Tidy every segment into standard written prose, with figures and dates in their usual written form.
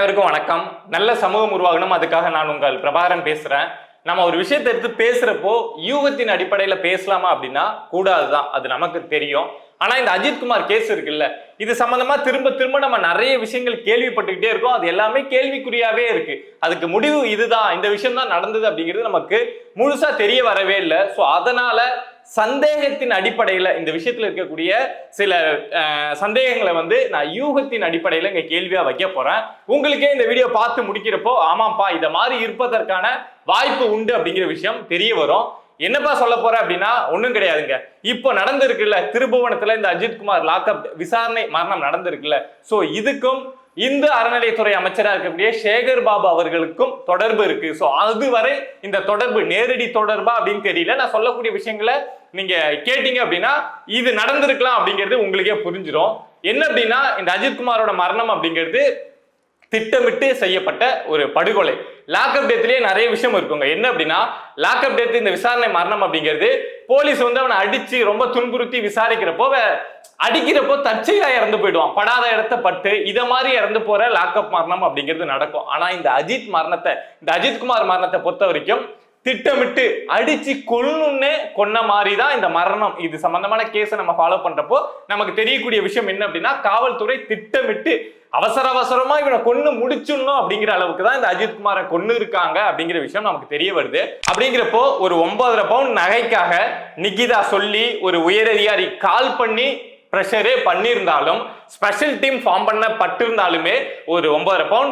அனைவருக்கும் வணக்கம். நல்ல சமூகம் உருவாகணும், அதுக்காக நான் உங்கள் பிரபாகரன் பேசுறேன். நம்ம ஒரு விஷயத்தை எடுத்து பேசுறப்போ யூகத்தின் அடிப்படையில பேசலாமா அப்படின்னா கூடாதுதான், அது நமக்கு தெரியும். ஆனா இந்த அஜித்குமார் கேஸ் இருக்குல்ல, இது சம்பந்தமா திரும்ப திரும்ப நம்ம நிறைய விஷயங்கள் கேள்விப்பட்டுக்கிட்டே இருக்கோம். அது எல்லாமே கேள்விக்குறியாவே இருக்கு. அதுக்கு முடிவு இதுதான், இந்த விஷயம் தான் நடந்தது அப்படிங்கிறது நமக்கு முழுசா தெரிய வரவே இல்லை. ஸோ அதனால சந்தேகத்தின் அடிப்படையில இந்த விஷயத்துல இருக்கக்கூடிய சில சந்தேகங்களை நான் யூகத்தின் அடிப்படையில இங்க கேள்வியா வைக்க போறேன். உங்களுக்கே இந்த வீடியோ பார்த்து முடிக்கிறப்போ ஆமாப்பா இத மாதிரி இருப்பதற்கான வாய்ப்பு உண்டு அப்படிங்கிற விஷயம் தெரிய வரும். என்னப்பா சொல்ல போற அப்படின்னா ஒண்ணும் கிடையாதுங்க. இப்போ நடந்திருக்குல்ல திருபுவனத்துல இந்த அஜித்குமார் லாக்அப் விசாரணை மரணம் நடந்திருக்குல்ல, சோ இதுக்கும் இந்து அறநிலையத்துறை அமைச்சராக இருக்கக்கூடிய சேகர் பாபு அவர்களுக்கும் தொடர்பு இருக்கு. சோ அதுவரை இந்த தொடர்பு நேரடி தொடர்பா அப்படின்னு தெரியல. நான் சொல்லக்கூடிய விஷயங்களை நீங்க கேட்டீங்க அப்படின்னா இது நடந்திருக்கலாம் அப்படிங்கிறது உங்களுக்கே புரிஞ்சிடும். என்ன அப்படின்னா இந்த அஜித்குமாரோட மரணம் அப்படிங்கிறது திட்டமிட்டு செய்யப்பட்ட ஒரு படுகொலை. லாக்அப் டெத்லயே நிறைய விஷயம் இருக்குங்க. என்ன அப்படின்னா லாக்அப் டெத் இந்த விசாரணை மரணம் அப்படிங்கிறது போலீஸ் அவனை அடிச்சு ரொம்ப துன்புறுத்தி விசாரிக்கிறப்போ அடிக்கிறப்போ தற்செயலா இறந்து போயிடுவான், படாத இடத்த பட்டு இத மாதிரி இறந்து போற லாக்அப் மரணம் அப்படிங்கிறது நடக்கும். ஆனா இந்த அஜித்குமார் மரணத்தை பொறுத்த வரைக்கும் திட்டமிட்டு அடிச்சு கொன்ன மாதிரி தான் இந்த மரணம். இது சம்பந்தமான கேஸை நம்ம ஃபாலோ பண்றப்போ நமக்கு தெரியக்கூடிய விஷயம் என்ன அப்படின்னா காவல்துறை திட்டமிட்டு அவசரமா இவனை கொன்னு முடிச்சிடணும் அப்படிங்கிற அளவுக்கு தான் இந்த அஜித்குமாரை கொன்னு இருக்காங்க அப்படிங்கிற விஷயம் நமக்கு தெரிய வருது. அப்படிங்கிறப்போ ஒரு 9.5 பவுன் நகைக்காக நிகிதா சொல்லி ஒரு உயரதிகாரி கால் பண்ணி பிரஷரே பண்ணியிருந்தாலும், ஸ்பெஷல் டீம் ஃபார்ம் பண்ணப்பட்டிருந்தாலுமே ஒரு 9.5 பவுன்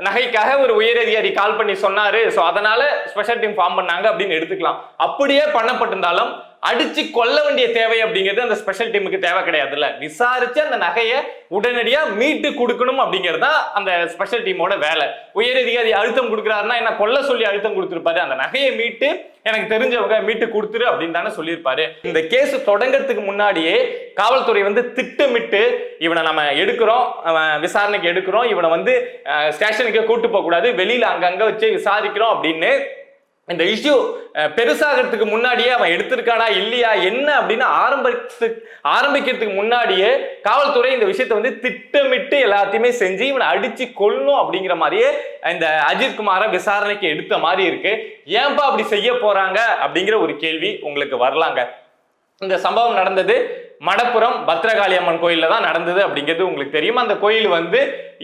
நகைக்காக ஒரு உயரதிகாரி கால் பண்ணி சொன்னாரு, சோ அதனால ஸ்பெஷல் டீம் ஃபார்ம் பண்ணாங்க அப்படின்னு எடுத்துக்கலாம். அப்படியே பண்ணப்பட்டிருந்தாலும் அடிச்சு கொல்ல வேண்டிய தேவை அப்படிங்கிறது அந்த ஸ்பெஷல் டீமுக்கு தேவை கிடையாதுல்ல. விசாரிச்சு அந்த நகையை உடனடியா மீட்டு கொடுக்கணும் அப்படிங்கிறது தான் அந்த ஸ்பெஷல் டீமோட வேலை. உயரதிகாரி அழுத்தம் கொடுக்குறாருன்னா என்ன கொல்ல சொல்லி அழுத்தம் கொடுத்துருப்பாரு, அந்த நகையை மீட்டு எனக்கு தெரிஞ்சவங்க மீட்டு கொடுத்துரு அப்படின்னு தானே சொல்லியிருப்பாரு. இந்த கேஸ் தொடங்கிறதுக்கு முன்னாடியே காவல்துறை திட்டமிட்டு இவனை நம்ம எடுக்கிறோம், விசாரணைக்கு எடுக்கிறோம், இவனை ஸ்டேஷனுக்கு கூட்டு போக கூடாது, வெளியில அங்கங்க வச்சு விசாரிக்கிறோம் அப்படின்னு இந்த இஷ்யூ பெருசாகிறதுக்கு முன்னாடியே அவன் எடுத்திருக்கானா இல்லையா என்ன அப்படின்னு ஆரம்பிக்கிறதுக்கு முன்னாடியே காவல்துறை இந்த விஷயத்தை திட்டமிட்டு எல்லாத்தையுமே செஞ்சு இவனை அடிச்சு கொல்லணும் அப்படிங்கிற மாதிரியே இந்த அஜித்குமாரை விசாரணைக்கு எடுத்த மாதிரி இருக்கு. ஏன்பா அப்படி செய்ய போறாங்க அப்படிங்கிற ஒரு கேள்வி உங்களுக்கு வரலாங்க. இந்த சம்பவம் நடந்தது மடப்புறம் பத்ரகாளி அம்மன் கோயில்ல தான் நடந்தது அப்படிங்கிறது உங்களுக்கு தெரியும். அந்த கோயில்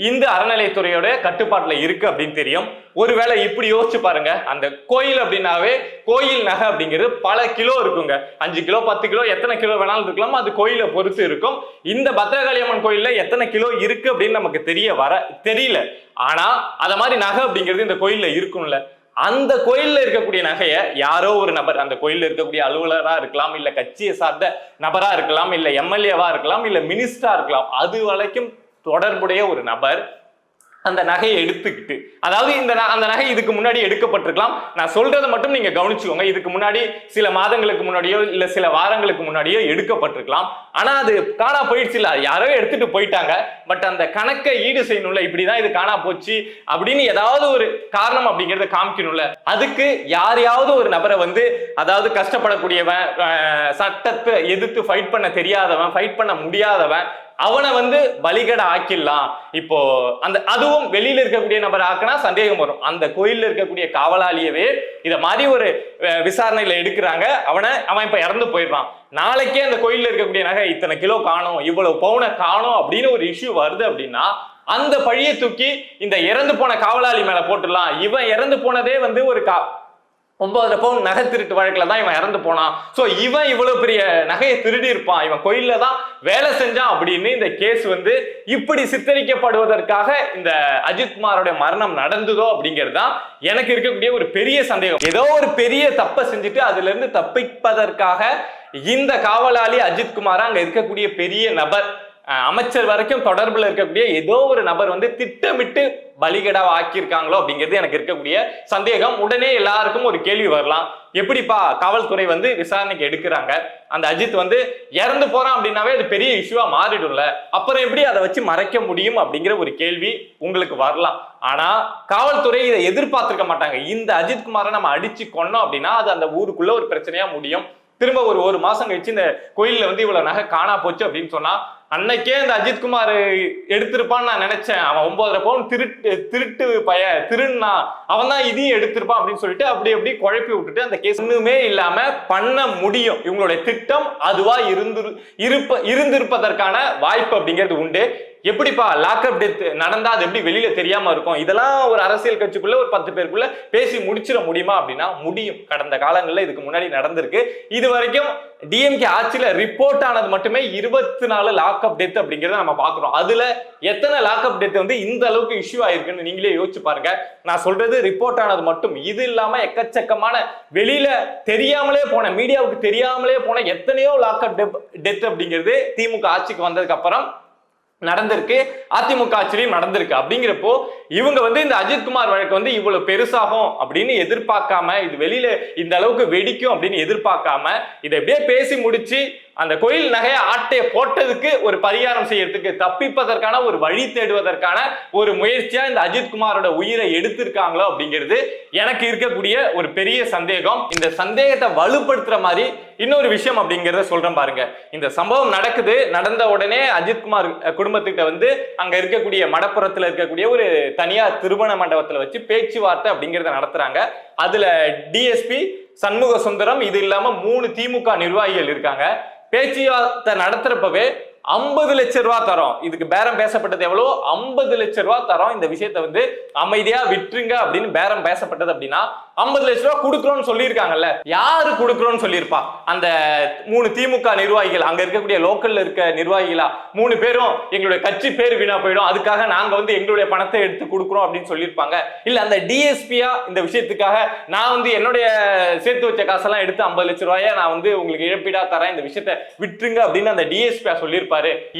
இந்து அறநிலையத்துறையோட கட்டுப்பாட்டுல இருக்கு அப்படின்னு தெரியும். ஒருவேளை இப்படி யோசிச்சு பாருங்க, அந்த கோயில் அப்படின்னாவே கோயில் நகை அப்படிங்கிறது பல கிலோ இருக்குங்க. 5 கிலோ 10 கிலோ எத்தனை கிலோ வேணாலும் இருக்கலாம், அது கோயிலை பொறுத்து இருக்கும். இந்த பத்ரகாளி அம்மன் கோயில்ல எத்தனை கிலோ இருக்கு அப்படின்னு நமக்கு தெரியல. ஆனா அத மாதிரி நகை அப்படிங்கிறது இந்த கோயில்ல இருக்கும்ல. அந்த கோயில்ல இருக்கக்கூடிய நகையை யாரோ ஒரு நபர், அந்த கோயில்ல இருக்கக்கூடிய அலுவலரா இருக்கலாம், இல்ல கட்சியை சார்ந்த நபரா இருக்கலாம், இல்ல எம்எல்ஏவா இருக்கலாம், இல்ல மினிஸ்டரா இருக்கலாம், அது வரைக்கும் தொடர்புடைய ஒரு நபர் அந்த நகையை எடுத்துக்கிட்டு, அதாவது அந்த நகை இதுக்கு முன்னாடி எடுக்கப்பட்டிருக்கலாம். நான் சொல்றதை மட்டும் நீங்க கவனிச்சுக்கோங்க. இதுக்கு முன்னாடி சில மாதங்களுக்கு முன்னாடியோ இல்ல சில வாரங்களுக்கு முன்னாடியோ எடுக்கப்பட்டிருக்கலாம். ஆனா அது காணா போயிடுச்சு, இல்ல யாரோ எடுத்துட்டு போயிட்டாங்க. பட் அந்த கணக்கை ஈடு செய்யணும்ல, இப்படிதான் இது காணா போச்சு அப்படின்னு ஏதாவது ஒரு காரணம் அப்படிங்கறத காமிக்கணும்ல. அதுக்கு யாரையாவது ஒரு நபரை அதாவது கஷ்டப்படக்கூடியவன், சட்டத்தை எதிர்த்து ஃபைட் பண்ண தெரியாதவன், ஃபைட் பண்ண முடியாதவன், அவனை பலிகடை ஆக்கிடலாம். இப்போ அதுவும் வெளியில இருக்கக்கூடிய நபர் ஆக்கினா சந்தேகம் வரும். அந்த கோயில்ல இருக்கக்கூடிய காவலாளியவே இத மாதிரி ஒரு விசாரணையில எடுக்கிறாங்க, அவன் இப்ப இறந்து போயிடுறான். நாளைக்கே அந்த கோயில்ல இருக்கக்கூடிய நகை இத்தனை கிலோ காணும், இவ்வளவு பவுனை காணும் அப்படின்னு ஒரு இஷ்யூ வருது அப்படின்னா அந்த பழியை தூக்கி இந்த இறந்து போன காவலாளி மேல போட்டுடலாம். இவன் இறந்து போனதே ஒரு 9 பவுன் நகை திருட்டு வழக்குல தான் இவன் இறந்து போனான். சோ இவன் இவ்வளவு பெரிய நகையை திருடி இருப்பான், இவன் கோயில்ல தான் வேலை செஞ்சான் அப்படின்னு இந்த கேஸ் இப்படி சித்தரிக்கப்படுவதற்காக இந்த அஜித்குமாரோட மரணம் நடந்ததோ அப்படிங்கிறது தான் எனக்கு இருக்கக்கூடிய ஒரு பெரிய சந்தேகம். ஏதோ ஒரு பெரிய தப்பை செஞ்சுட்டு அதுல இருந்து தப்பிப்பதற்காக இந்த காவலாளி அஜித்குமாரா அங்க இருக்கக்கூடிய பெரிய நபர், அமைச்சர் வரைக்கும் தொடர்புல இருக்கக்கூடிய ஏதோ ஒரு நபர் திட்டமிட்டு பலிகடாவை ஆக்கியிருக்காங்களோ அப்படிங்கிறது எனக்கு இருக்கக்கூடிய சந்தேகம். உடனே எல்லாருக்கும் ஒரு கேள்வி வரலாம், எப்படிப்பா காவல்துறை விசாரணைக்கு எடுக்கிறாங்க, அந்த அஜித் இறந்து போறான் அப்படின்னாவே அது பெரிய இஷ்யூவா மாறிடும்ல, அப்புறம் எப்படி அதை வச்சு மறைக்க முடியும் அப்படிங்கிற ஒரு கேள்வி உங்களுக்கு வரலாம். ஆனா காவல்துறை இதை எதிர்பார்த்திருக்க மாட்டாங்க. இந்த அஜித்குமாரை நம்ம அடிச்சு கொன்னோம் அப்படின்னா அது அந்த ஊருக்குள்ள ஒரு பிரச்சனையா முடியும். திரும்ப ஒரு மாசம் கழிச்சு இந்த கோயில்ல இவ்வளவு நகை காணா போச்சு அப்படின்னு சொன்னா அன்னைக்கே இந்த அஜித்குமார் எடுத்திருப்பான்னு நான் நினைச்சேன். அவன் 9.5 பவுன் திருட்டு திருன்னா அவன் தான் இதையும் எடுத்திருப்பான் அப்படின்னு சொல்லிட்டு அப்படி குழப்பி விட்டுட்டு அந்த கேஸ் ஒண்ணுமே இல்லாம பண்ண முடியும். இவங்களுடைய திட்டம் அதுவா இருந்திருப்பதற்கான வாய்ப்பு அப்படிங்கிறது உண்டு. எப்படிப்பா லாக்அப் டெத் நடந்தா அது எப்படி வெளியில தெரியாம இருக்கும்? இதெல்லாம் ஒரு அரசியல் கட்சிக்குள்ள ஒரு 10 பேருக்குள்ள பேசி முடிச்சிட முடியுமா அப்படின்னா முடியும். கடந்த காலங்கள்ல இதுக்கு முன்னாடி நடந்திருக்கு. இது வரைக்கும் டிஎம்கே ஆட்சியில ரிப்போர்ட் ஆனது மட்டுமே 24 லாக்அப் டெத் அப்படிங்கறத நம்ம பாக்குறோம். அதுல எத்தனை லாக்அப் டெத் வந்து இந்த அளவுக்கு இஷ்யூ ஆயிருக்குன்னு நீங்களே யோசிச்சு பாருங்க. நான் சொல்றது ரிப்போர்ட் ஆனது மட்டும். இது இல்லாம எக்கச்சக்கமான வெளியில தெரியாமலே போன, மீடியாவுக்கு தெரியாமலே போன எத்தனையோ லாக்அப் டெத் அப்படிங்கிறது திமுக ஆட்சிக்கு வந்ததுக்கு அப்புறம் நடந்திருக்கு. அதிமுக ஆட்சியிலும் நடந்திருக்கு. அப்படிங்கிறப்போ இவங்க வந்து இந்த அஜித்குமார் வழக்கு வந்து இவ்வளவு பெருசாகும் அப்படின்னு எதிர்பார்க்காம, இது வெளியில இந்த அளவுக்கு வெடிக்கும் அப்படின்னு எதிர்பார்க்காம இதை எப்படியே பேசி முடிச்சு அந்த கோயில் நகையை ஆட்டைய போட்டதுக்கு ஒரு பரிகாரம் செய்யறதுக்கு, தப்பிப்பதற்கான ஒரு வழி தேடுவதற்கான ஒரு முயற்சியா இந்த அஜித்குமாரோட உயிரை எடுத்திருக்காங்களோ அப்படிங்கிறது எனக்கு இருக்கக்கூடிய ஒரு பெரிய சந்தேகம். இந்த சந்தேகத்தை வலுப்படுத்துற மாதிரி இன்னொரு விஷயம் அப்படிங்கிறத சொல்றேன் பாருங்க. இந்த சம்பவம் நடக்குது, நடந்த உடனே அஜித்குமார் குடும்பத்திட்ட வந்து அங்க இருக்கக்கூடிய மடப்புறத்துல இருக்கக்கூடிய ஒரு தனியார் திருமண மண்டபத்துல வச்சு பேச்சுவார்த்தை அப்படிங்கறத நடத்துறாங்க. அதுல டிஎஸ்பி சண்முக சுந்தரம், இது இல்லாம 3 திமுக நிர்வாகிகள் இருக்காங்க. பேச்சுவார்த்தை நடத்துறப்பவே 50 லட்சம் ரூபாய் தரோம், இதுக்கு பேரம் பேசப்பட்டது எவ்வளவு? 50 லட்சம் ரூபாய் தரோம், இந்த விஷயத்தை வந்து அமைதியா விட்டுருங்க அப்படின்னு பேரம் பேசப்பட்டது. அப்படின்னா 50 லட்சம் ரூபாய் கொடுக்குறோம்னு சொல்லியிருக்காங்கல்ல, யாரு கொடுக்குறோம்னு சொல்லியிருப்பா? அந்த 3 திமுக நிர்வாகிகள், அங்க இருக்கக்கூடிய லோக்கல்ல இருக்க நிர்வாகிகளா 3 பேரும் எங்களுடைய கட்சி பேர் வீணா போயிடும், அதுக்காக நாங்க வந்து எங்களுடைய பணத்தை எடுத்து கொடுக்குறோம் அப்படின்னு சொல்லியிருப்பாங்க. இல்ல அந்த டிஎஸ்பியா இந்த விஷயத்துக்காக நான் வந்து என்னுடைய சேர்த்து வச்ச காசெல்லாம் எடுத்து 50 லட்சம் ரூபாய நான் வந்து உங்களுக்கு இழப்பீடா தரேன், இந்த விஷயத்தை விட்டுருங்க அப்படின்னு அந்த டிஎஸ்பியா சொல்லியிருப்பாரு.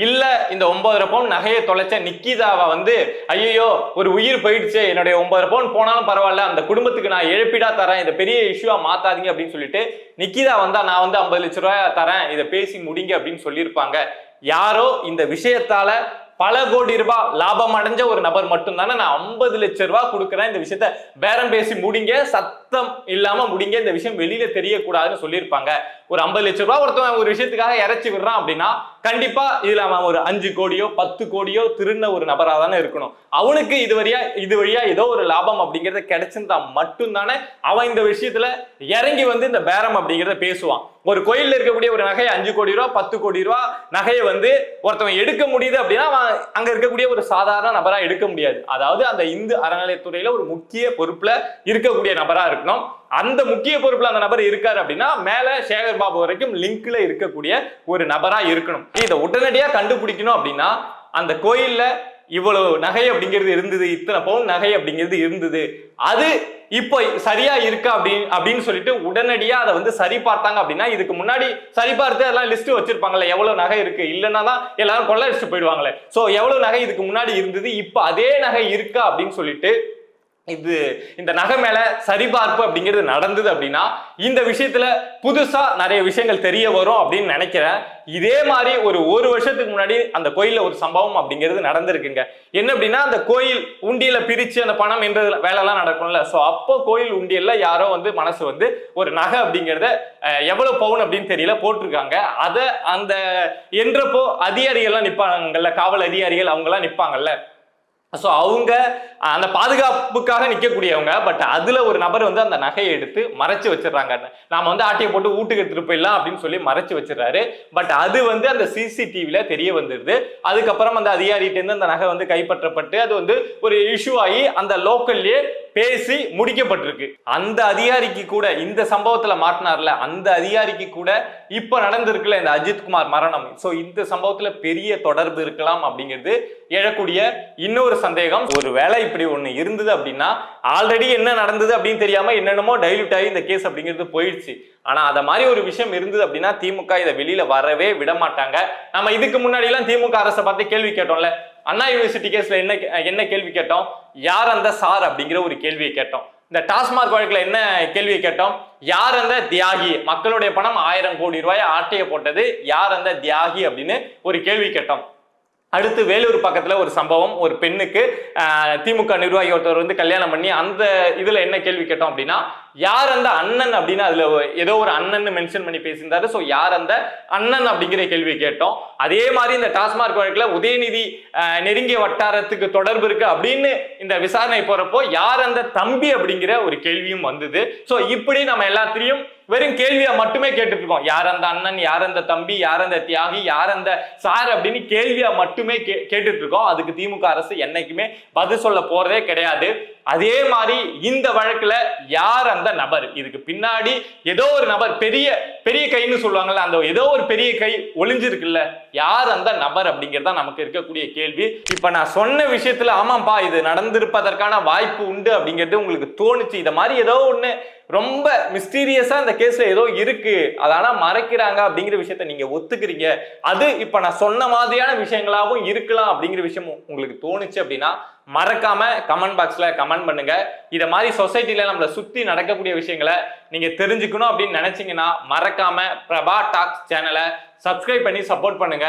இல்ல இந்த 9.5 பவுன் நகையை தொலைச்ச நிக்கிதாவை வந்து ஐயோ ஒரு உயிர் போயிடுச்சு, என்னுடைய 9.5 பவுன் போனாலும் பரவாயில்ல, அந்த குடும்பத்துக்கு நான் இழப்பீடா தரேன், இதை பெரிய இஷ்யூவா மாத்தாதீங்க அப்படின்னு சொல்லிட்டு நிக்கிதா வந்தா நான் வந்து 50 லட்சம் ரூபாய் தரேன், இதை பேசி முடிங்க அப்படின்னு சொல்லியிருப்பாங்க. யாரோ இந்த விஷயத்தால பல கோடி ரூபாய் லாபம் அடைஞ்ச ஒரு நபர் மட்டும் தானே நான் 50 லட்சம் ரூபாய் கொடுக்குறேன், இந்த விஷயத்த பேரம் பேசி முடிங்க, சத்தம் இல்லாம முடிங்க, இந்த விஷயம் வெளியில தெரியக்கூடாதுன்னு சொல்லியிருப்பாங்க. ஒரு 50 லட்சம் ரூபாய் ஒருத்தவன் ஒரு விஷயத்துக்காக இறைச்சி விடுறான் அப்படின்னா கண்டிப்பா இதுல அவன் ஒரு 5 கோடியோ 10 கோடியோ திருந்த ஒரு நபரா தானே இருக்கணும். அவனுக்கு இது வழியா ஏதோ ஒரு லாபம் அப்படிங்கறத கிடைச்சிருந்தா மட்டும் தானே அவன் இந்த விஷயத்துல இறங்கி வந்து இந்த பேரம் அப்படிங்கறத பேசுவான். ஒரு கோயில்ல இருக்கக்கூடிய ஒரு நகை 5 கோடி ரூபாய் 10 கோடி ரூபாய் நகையை வந்து ஒருத்தவன் எடுக்க முடியுது அப்படின்னா அவன் அங்க இருக்கக்கூடிய ஒரு சாதாரண நபரா எடுக்க முடியாது. அதாவது அந்த இந்து அறநிலையத்துறையில ஒரு முக்கிய பொறுப்புல இருக்கக்கூடிய நபரா இருக்கணும். அந்த முக்கிய பொறுப்புல அந்த நபர் இருக்காரு அப்படின்னா மேல சேகர் பாபு வரைக்கும் லிங்க்ல இருக்கக்கூடிய ஒரு நபரா இருக்கணும். இதை உடனடியா கண்டுபிடிக்கணும் அப்படின்னா அந்த கோயில்ல இவ்வளவு நகை அப்படிங்கிறது இருந்தது, இத்தனை பவுன் நகை அப்படிங்கிறது இருந்தது, அது இப்போ சரியா இருக்கா அப்படின்னு சொல்லிட்டு உடனடியா அதை வந்து சரி பார்த்தாங்க அப்படின்னா, இதுக்கு முன்னாடி சரி பார்த்து அதெல்லாம் லிஸ்ட் வச்சிருப்பாங்கல்ல, எவ்வளவு நகை இருக்கு, இல்லைன்னா தான் எல்லாரும் கொள்ளடிச்சு போயிடுவாங்களே. சோ எவ்வளவு நகை இதுக்கு முன்னாடி இருந்தது, இப்ப அதே நகை இருக்கா அப்படின்னு சொல்லிட்டு இந்த நகை மேல சரிபார்ப்பு அப்படிங்கிறது நடந்தது அப்படின்னா இந்த விஷயத்துல புதுசா நிறைய விஷயங்கள் தெரிய வரும் அப்படின்னு நினைக்கிறேன். இதே மாதிரி ஒரு வருஷத்துக்கு முன்னாடி அந்த கோயில்ல ஒரு சம்பவம் அப்படிங்கிறது நடந்திருக்குங்க. என்ன அப்படின்னா அந்த கோயில் உண்டியல பிரிச்சு அந்த பணம் என்ற வேலை எல்லாம் நடக்கும்ல. சோ அப்போ கோயில் உண்டியல்ல யாரோ வந்து மனசு வந்து ஒரு நகை அப்படிங்கிறத எவ்வளவு பவுன் அப்படின்னு தெரியல போட்டிருக்காங்க. அத அந்த என்றப்போ அதிகாரிகள்லாம் நிப்பாங்கல்ல, காவல் அதிகாரிகள் அவங்க எல்லாம் நிப்பாங்கல்ல. ஸோ அவங்க அந்த பாதுகாப்புக்காக நிற்கக்கூடியவங்க. பட் அதுல ஒரு நபர் வந்து அந்த நகையை எடுத்து மறைச்சு வச்சிடறாங்க. நாம வந்து ஆட்டையை போட்டு வீட்டுக்கு எடுத்துட்டு போயிடலாம் அப்படின்னு சொல்லி மறைச்சு வச்சிடறாரு. பட் அது வந்து அந்த சிசிடிவில தெரிய வந்துருது. அதுக்கப்புறம் அந்த அதிகாரிகிட்ட இருந்து அந்த நகை வந்து கைப்பற்றப்பட்டு அது வந்து ஒரு இஷ்யூ ஆகி அந்த லோக்கல்லே பேசி முடிக்கப்பட்டிருக்கு. அந்த அதிகாரிக்கு கூட இந்த சம்பவத்துல மாட்டினார்ல, அந்த அதிகாரிக்கு கூட இப்ப நடந்திருக்குல்ல இந்த அஜித்குமார் மரணம். சோ இந்த சம்பவத்துல பெரிய தொடர்பு இருக்கலாம் அப்படிங்கிறது எழக்கூடிய இன்னொரு சந்தேகம். ஒரு வேளை இப்படி ஒண்ணு இருந்தது அப்படின்னா ஆல்ரெடி என்ன நடந்தது அப்படின்னு தெரியாம என்னென்னமோ டைல்யூட் ஆகி இந்த கேஸ் அப்படிங்கிறது போயிடுச்சு. ஆனா அத மாதிரி ஒரு விஷயம் இருந்தது அப்படின்னா திமுக இதை வெளியில வரவே விட மாட்டாங்க. நம்ம இதுக்கு முன்னாடி எல்லாம் திமுக அரசை பார்த்து கேள்வி கேட்டோம்ல, அண்ணா யூனிவர்சிட்டி கேஸ்ல என்ன கேள்வி கேட்டோம், யார் அந்த சார் அப்படிங்கிற ஒரு கேள்வியை கேட்டோம். இந்த டாஸ்மாக் வழக்குல என்ன கேள்வியை கேட்டோம், யார் அந்த தியாகி, மக்களுடைய பணம் 1000 கோடி ரூபாய் ஆட்டைய போட்டது யார் அந்த தியாகி அப்படின்னு ஒரு கேள்வி கேட்டோம். அடுத்து வேலூர் பக்கத்துல ஒரு சம்பவம், ஒரு பெண்ணுக்கு திமுக நிர்வாகி ஒருத்தர் வந்து கல்யாணம் பண்ணி அந்த இதுல என்ன கேள்வி கேட்டோம் அப்படின்னா, யார் அந்த அண்ணன் அப்படின்னு அதுல ஏதோ ஒரு அண்ணன் மென்ஷன் பண்ணி பேசியிருந்தாரு. ஸோ யார் அந்த அண்ணன் அப்படிங்கிற கேள்வி கேட்டோம். அதே மாதிரி இந்த டாஸ்மாக் வழக்குல உதயநிதி நெருங்கிய வட்டாரத்துக்கு தொடர்பு இருக்கு அப்படின்னு இந்த விசாரணை போறப்போ யார் அந்த தம்பி அப்படிங்கிற ஒரு கேள்வியும் வந்தது. ஸோ இப்படி நம்ம எல்லாத்திலையும் வெறும் கேள்வியா மட்டுமே கேட்டுட்டு இருக்கோம். யார் அந்த அண்ணன், யார் அந்த தம்பி, யார் அந்த தியாகி, யார் அந்த சார் அப்படின்னு கேள்வியா மட்டுமே கேட்டுட்டு இருக்கோம். அதுக்கு திமுக அரசு என்னைக்குமே பதில் சொல்ல போறதே கிடையாது. அதே மாதிரி இந்த வழக்குல யார் அந்த நபர், இதுக்கு பின்னாடி ஏதோ ஒரு நபர் பெரிய பெரிய கைன்னு சொல்லுவாங்கல்ல, அந்த ஏதோ ஒரு பெரிய கை ஒளிஞ்சிருக்குல்ல, யார் அந்த நபர் அப்படிங்கிறதா நமக்கு இருக்கக்கூடிய கேள்வி. இப்ப நான் சொன்ன விஷயத்துல ஆமாப்பா இது நடந்திருப்பதற்கான வாய்ப்பு உண்டு அப்படிங்கிறது உங்களுக்கு தோணுச்சு, இத மாதிரி ஏதோ ஒண்ணு ரொம்ப மிஸ்டீரியஸா இந்த கேஸ்ல ஏதோ இருக்கு, அதானா மறைக்கிறாங்க அப்படிங்கிற விஷயத்த நீங்க ஒத்துக்கிறீங்க, அது இப்ப நான் சொன்ன மாதிரியான விஷயங்களாவும் இருக்கலாம் அப்படிங்கிற விஷயம் உங்களுக்கு தோணுச்சு அப்படின்னா மறக்காம கமெண்ட் பாக்ஸ்ல கமெண்ட் பண்ணுங்க. இத மாதிரி சொசைட்டில நம்மள சுத்தி நடக்கக்கூடிய விஷயங்களை நீங்க தெரிஞ்சுக்கணும் அப்படின்னு நினைச்சீங்கன்னா மறக்காம பிரபா டாக்ஸ் சேனலை சப்ஸ்கிரைப் பண்ணி சப்போர்ட் பண்ணுங்க.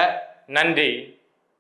நன்றி.